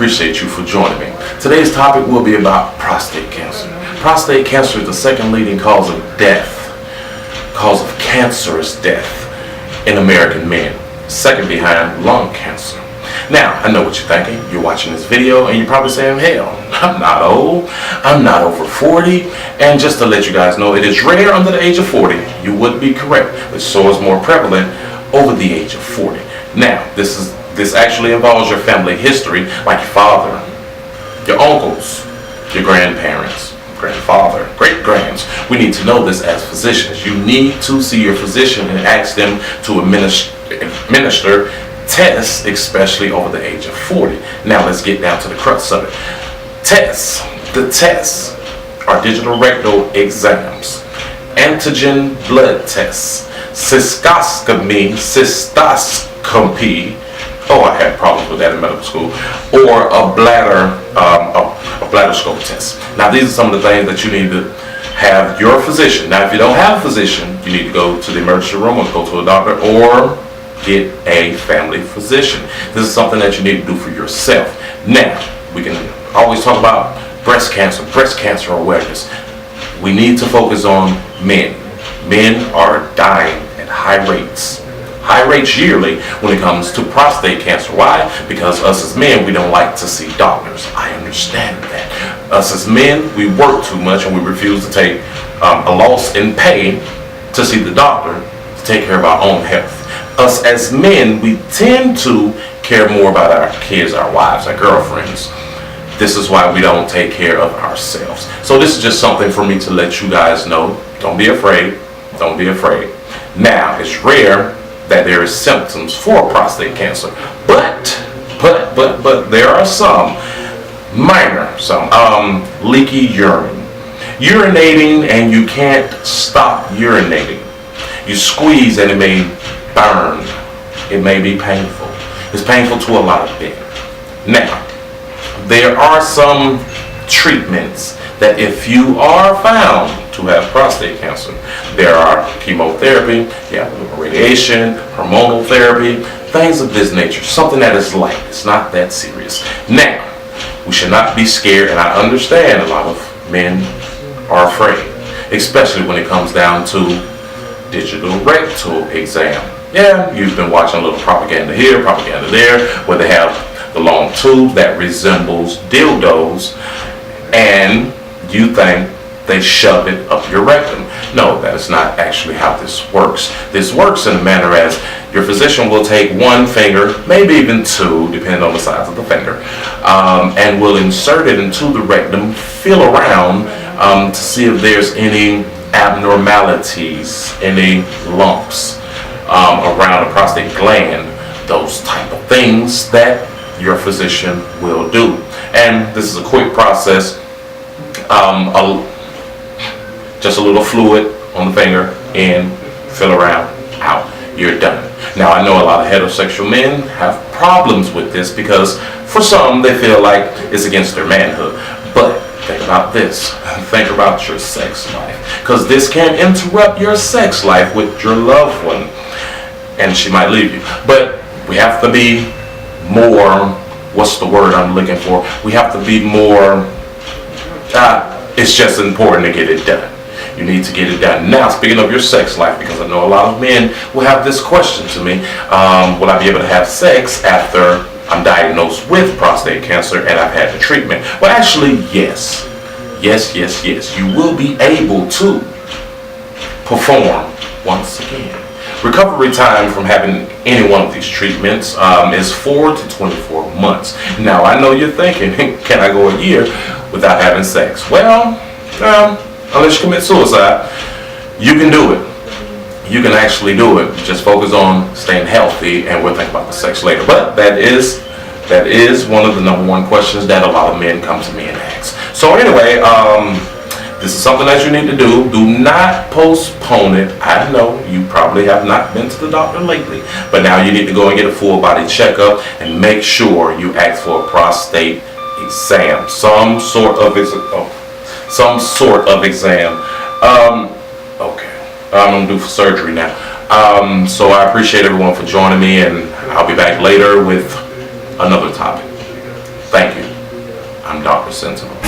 appreciate you for joining me. Today's topic will be about prostate cancer. Prostate cancer is the second leading cause of cancerous death in American men, second behind lung cancer. Now, I know what you're thinking. You're watching this video and you're probably saying, hell, I'm not old, I'm not over 40, and just to let you guys know, it is rare under the age of 40. You would be correct, but so is more prevalent over the age of 40. Now, this actually involves your family history, like your father, your uncles, your grandparents, grandfather, great-grands. We need to know this as physicians. You need to see your physician and ask them to administer tests, especially over the age of 40. Now let's get down to the crux of it. Tests. The tests are digital rectal exams, antigen blood tests, cystoscopy. Oh, I had problems with that in medical school. Or a bladder scope test. Now these are some of the things that you need to have your physician. Now if you don't have a physician, you need to go to the emergency room or go to a doctor or get a family physician. This is something that you need to do for yourself. Now, we can always talk about breast cancer awareness. We need to focus on men. Men are dying at high rates yearly when it comes to prostate cancer. Why? Because us as men, we don't like to see doctors. I understand that. Us as men, we work too much and we refuse to take a loss in pay to see the doctor to take care of our own health. Us as men, we tend to care more about our kids, our wives, our girlfriends. This is why we don't take care of ourselves. So this is just something for me to let you guys know. Don't be afraid. Don't be afraid. Now, it's rare that there is symptoms for prostate cancer, but there are some minor, leaky urine, urinating and you can't stop urinating. You squeeze and it may burn. It may be painful. It's painful to a lot of men. Now, there are some treatments that if you are found to have prostate cancer, there are chemotherapy, radiation, hormonal therapy, things of this nature, something that is light. It's not that serious. Now, we should not be scared, and I understand a lot of men are afraid, especially when it comes down to digital rectal exam. Yeah, you've been watching a little propaganda here, propaganda there, where they have the long tube that resembles dildos, and you think they shove it up your rectum. No, that is not actually how this works. This works in a manner as your physician will take one finger, maybe even two, depending on the size of the finger, and will insert it into the rectum, feel around to see if there's any abnormalities, any lumps around the prostate gland, those type of things that your physician will do. And this is a quick process. Just a little fluid on the finger, in, fill around, out, you're done. Now I know a lot of heterosexual men have problems with this because for some they feel like it's against their manhood. But think about this. Think about your sex life, because this can interrupt your sex life with your loved one, and she might leave you. But we have to be more, what's the word I'm looking for? We have to be more, it's just important to get it done. You need to get it done. Now, speaking of your sex life, because I know a lot of men will have this question to me, will I be able to have sex after I'm diagnosed with prostate cancer and I've had the treatment? Well, actually, yes. Yes. You will be able to perform once again. Recovery time from having any one of these treatments is 4 to 24 months. Now, I know you're thinking, can I go a year without having sex? Well, unless you commit suicide, you can do it. You can actually do it. Just focus on staying healthy, and we'll think about the sex later. But that is one of the number one questions that a lot of men come to me and ask. So anyway, this is something that you need to do. Do not postpone it. I know you probably have not been to the doctor lately, but now you need to go and get a full body checkup and make sure you ask for a prostate exam, some sort of exam. Okay, I'm gonna do surgery now. So I appreciate everyone for joining me, and I'll be back later with another topic. Thank you. Sentinel.